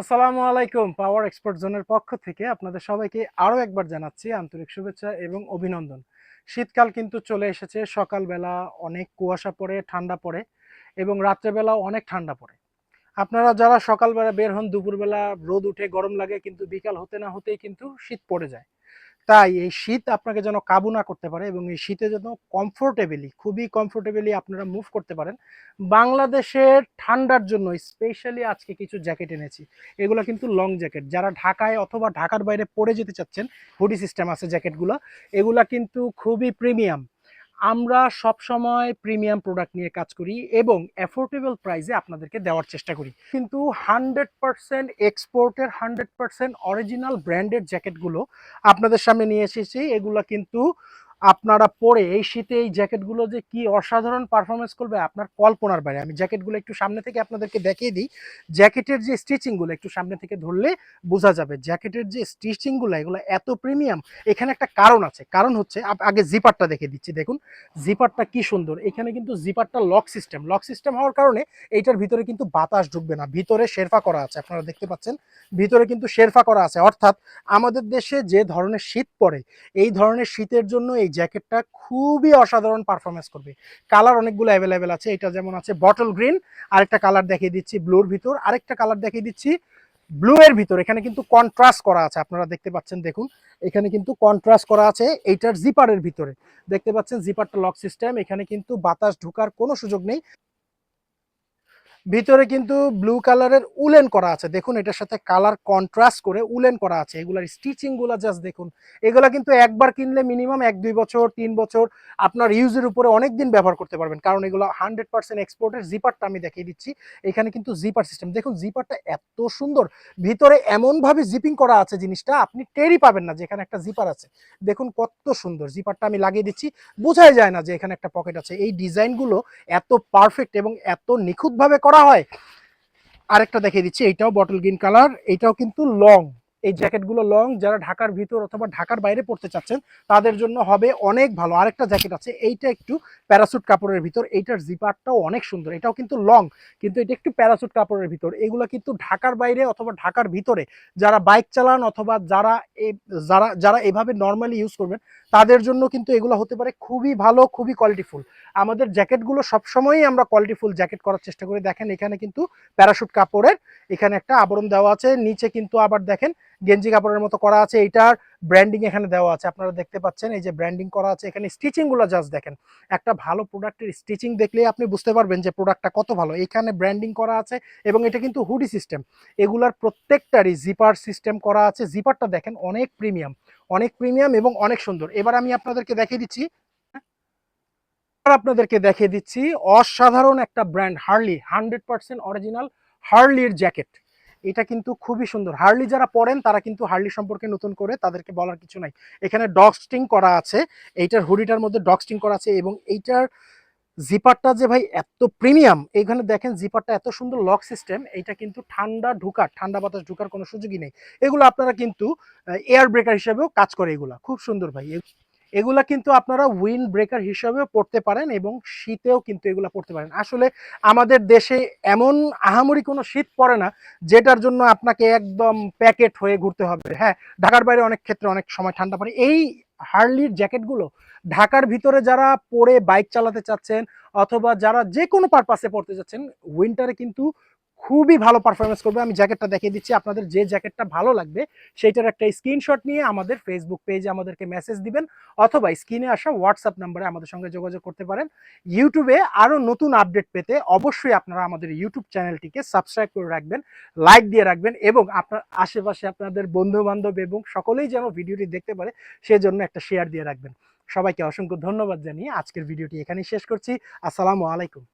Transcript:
আসসালামু আলাইকুম। পাওয়ার এক্সপার্ট জোনের পক্ষ থেকে আপনাদের সবাইকে আরও একবার জানাচ্ছি আন্তরিক শুভেচ্ছা এবং অভিনন্দন। শীতকাল কিন্তু চলে এসেছে। সকালবেলা অনেক কুয়াশা পড়ে, ঠান্ডা পড়ে এবং রাত্রেবেলাও অনেক ঠান্ডা পড়ে। আপনারা যারা সকালবেলা বের হন, দুপুরবেলা রোদ উঠে গরম লাগে, কিন্তু বিকাল হতে না হতেই কিন্তু শীত পড়ে যায়। তাই এই শীত আপনাকে যেন কাবু না করতে পারে এবং এই শীতে যেন খুবই কমফোর্টেবলি আপনারা মুভ করতে পারেন। বাংলাদেশের ঠান্ডার জন্য স্পেশালি আজকে কিছু জ্যাকেট এনেছি। এগুলো কিন্তু লং জ্যাকেট। যারা ঢাকায় অথবা ঢাকার বাইরে পরে যেতে চাচ্ছেন, হুডি সিস্টেম আছে জ্যাকেটগুলো। এগুলা কিন্তু খুবই প্রিমিয়াম। আমরা সবসময় প্রিমিয়াম প্রোডাক্ট নিয়ে কাজ করি এবং অ্যাফোর্ডেবল প্রাইসে আপনাদেরকে দেওয়ার চেষ্টা করি। কিন্তু 100% এক্সপোর্টের 100% অরিজিনাল ব্র্যান্ডেড জ্যাকেটগুলো আপনাদের সামনে নিয়ে এসেছি। এগুলো কিন্তু আপনারা পরে এই শীতে এই জ্যাকেটগুলো যে কি অসাধারণ পারফরমেন্স করবে আপনার কল্পনার বাইরে। আমি জ্যাকেটগুলো একটু সামনে থেকে আপনাদেরকে দেখিয়ে দিই। জ্যাকেটের যে স্টিচিংগুলো একটু সামনে থেকে ধরলে বোঝা যাবে জ্যাকেটের যে স্টিচিংগুলো এগুলো এত প্রিমিয়াম। এখানে একটা কারণ আছে, কারণ হচ্ছে আগে জিপারটা দেখে দিচ্ছি। দেখুন জিপারটা কি সুন্দর। এখানে কিন্তু জিপারটা লক সিস্টেম হওয়ার কারণে এইটার ভিতরে কিন্তু বাতাস ঢুকবে না। ভিতরে শেরফা করা আছে, আপনারা দেখতে পাচ্ছেন ভিতরে কিন্তু শেরফা করা আছে। অর্থাৎ আমাদের দেশে যে ধরনের শীত পড়ে এই ধরনের শীতের জন্য এই জ্যাকেটটা খুবই অসাধারণ পারফরমেন্স করবে। কালার অনেকগুলো অ্যাভেলেবেল আছে। এটা যেমন আছে বটল গ্রিন, আরেকটা কালার দেখিয়ে দিচ্ছি ব্লুর ভিতর, আরেকটা কালার দেখিয়ে দিচ্ছি ব্লু এর ভিতর। এখানে কিন্তু কন্ট্রাস্ট করা আছে, আপনারা দেখতে পাচ্ছেন। দেখুন এখানে কিন্তু কন্ট্রাস্ট করা আছে এইটার জিপারের ভিতরে। দেখতে পাচ্ছেন জিপারটা লক সিস্টেম, এখানে কিন্তু বাতাস ঢোকার কোনো সুযোগ নেই। ভিতরে কিন্তু ব্লু কালারের উলেন করা আছে। দেখুন এটার সাথে কালার কন্ট্রাস্ট করে উলেন করা আছে। এগুলার স্টিচিং গুলা জাস্ট দেখুন। এগুলা কিন্তু একবার কিনলে মিনিমাম 1-2 বছর 3 বছর আপনার ইউজের উপরে অনেক দিন ব্যবহার করতে পারবেন, কারণ এগুলো 100% এক্সপোর্টের। জিপারটা আমি দেখিয়ে দিচ্ছি। এখানে কিন্তু জিপার সিস্টেম, দেখুন জিপারটা এত সুন্দর। ভিতরে এমন ভাবে জিপিং করা আছে, জিনিসটা আপনি টেরই পাবেন না যে এখানে একটা জিপার আছে। দেখুন কত সুন্দর। জিপারটা আমি লাগিয়ে দিচ্ছি, বোঝাই যায় না যে এখানে একটা পকেট আছে। এই ডিজাইনগুলো এত পারফেক্ট এবং এত নিখুঁতভাবে করা হয়। আরেকটা দেখিয়ে দিচ্ছি, এইটাও বটল গ্রিন কালার, এইটাও কিন্তু লং। এই জ্যাকেটগুলো লং, যারা ঢাকার ভিতর অথবা ঢাকার বাইরে পড়তে চাচ্ছেন তাদের জন্য হবে অনেক ভালো। আরেকটা জ্যাকেট আছে, এইটা একটু প্যারাসুট কাপড়ের ভিতর, এইটার জিপারটাও অনেক সুন্দর। এটাও কিন্তু লং, কিন্তু এটা একটু প্যারাসুট কাপড়ের ভিতর। এগুলো কিন্তু ঢাকার বাইরে অথবা ঢাকার ভিতরে যারা বাইক চালান অথবা যারা যারা যারা এভাবে নর্মালি ইউজ করবেন তাদের জন্য কিন্তু এগুলো হতে পারে খুবই ভালো, খুবই কোয়ালিটিফুল। আমাদের জ্যাকেটগুলো সবসময়ই আমরা কোয়ালিটিফুল জ্যাকেট করার চেষ্টা করি। দেখেন এখানে কিন্তু প্যারাশুট কাপড়ের এখানে একটা আবরণ দেওয়া আছে, নিচে কিন্তু আবার দেখেন গেঞ্জি কাপড়ের মতো করা আছে। এইটার ব্র্যান্ডিং এখানে দেওয়া আছে, আপনারা দেখতে পাচ্ছেন এই যে ব্র্যান্ডিং করা আছে। এখানে স্টিচিং গুলো জাস্ট দেখেন। একটা ভালো প্রোডাক্টের স্টিচিং দেখলেই আপনি বুঝতে পারবেন যে প্রোডাক্টটা কত ভালো। এখানে ব্র্যান্ডিং করা আছে এবং এটা কিন্তু হুডি সিস্টেম। এগুলার প্রত্যেকটারই জিপার সিস্টেম করা আছে। জিপারটা দেখেন অনেক প্রিমিয়াম এবং অনেক সুন্দর। এবার আমি আপনাদেরকে দেখিয়ে দিচ্ছি অসাধারণ একটা ব্র্যান্ড হার্লি, 100% অরিজিনাল হার্লির জ্যাকেট। এটা কিন্তু খুবই সুন্দর। হার্লি যারা পড়েন তারা কিন্তু হার্লি সম্পর্কে নতুন করে তাদেরকে বলার কিছু নাই। এখানে ডগ স্টিং করা আছে, এইটার হুডিটার মধ্যে ডগ স্টিং করা আছে এবং এইটার জিপারটা যে ভাই এত প্রিমিয়াম। এখানে দেখেন জিপারটা এত সুন্দর লক সিস্টেম। এইটা কিন্তু ঠান্ডা বাতাস ঢুকার কোনো সুযোগই নেই। এগুলো আপনারা কিন্তু এয়ার ব্রেকার হিসেবেও কাজ করে। এগুলা খুব সুন্দর ভাই। এগুলা কিন্তু আপনারা উইন্ড ব্রেকার হিসেবেও পড়তে পারেন এবং শীতেও কিন্তু এগুলা পড়তে পারেন। আসলে আমাদের দেশে এমন আহামরি কোনো শীত পড়ে না যেটার জন্য আপনাকে একদম প্যাকেট হয়ে ঘুরতে হবে। হ্যাঁ, ঢাকার বাইরে অনেক ক্ষেত্রে অনেক সময় ঠান্ডা পড়ে। এই হার্লির জ্যাকেটগুলো ঢাকার ভিতরে যারা পরে বাইক চালাতে চাচ্ছেন অথবা যারা যে কোনো পারপাসে পড়তে চাচ্ছেন, উইন্টারে কিন্তু খুবই ভালো পারফরমেন্স করবে। আমি জ্যাকেটটা দেখিয়ে দিচ্ছি। আপনাদের যে জ্যাকেটটা ভালো লাগবে সেইটার একটা স্ক্রিনশট নিয়ে আমাদের ফেসবুক পেজে আমাদেরকে মেসেজ দিবেন অথবা স্ক্রিনে আসা হোয়াটসঅ্যাপ নাম্বারে আমাদের সঙ্গে যোগাযোগ করতে পারেন। ইউটিউবে আরও নতুন আপডেট পেতে অবশ্যই আপনারা আমাদের ইউটিউব চ্যানেলটিকে সাবস্ক্রাইব করে রাখবেন, লাইক দিয়ে রাখবেন এবং আপনার আশেপাশে আপনাদের বন্ধু বান্ধব এবং সকলেই যেন ভিডিওটি দেখতে পারে সেজন্য একটা শেয়ার দিয়ে রাখবেন। সবাইকে অসংখ্য ধন্যবাদ জানিয়ে আজকের ভিডিওটি এখানেই শেষ করছি। আসসালামু আলাইকুম।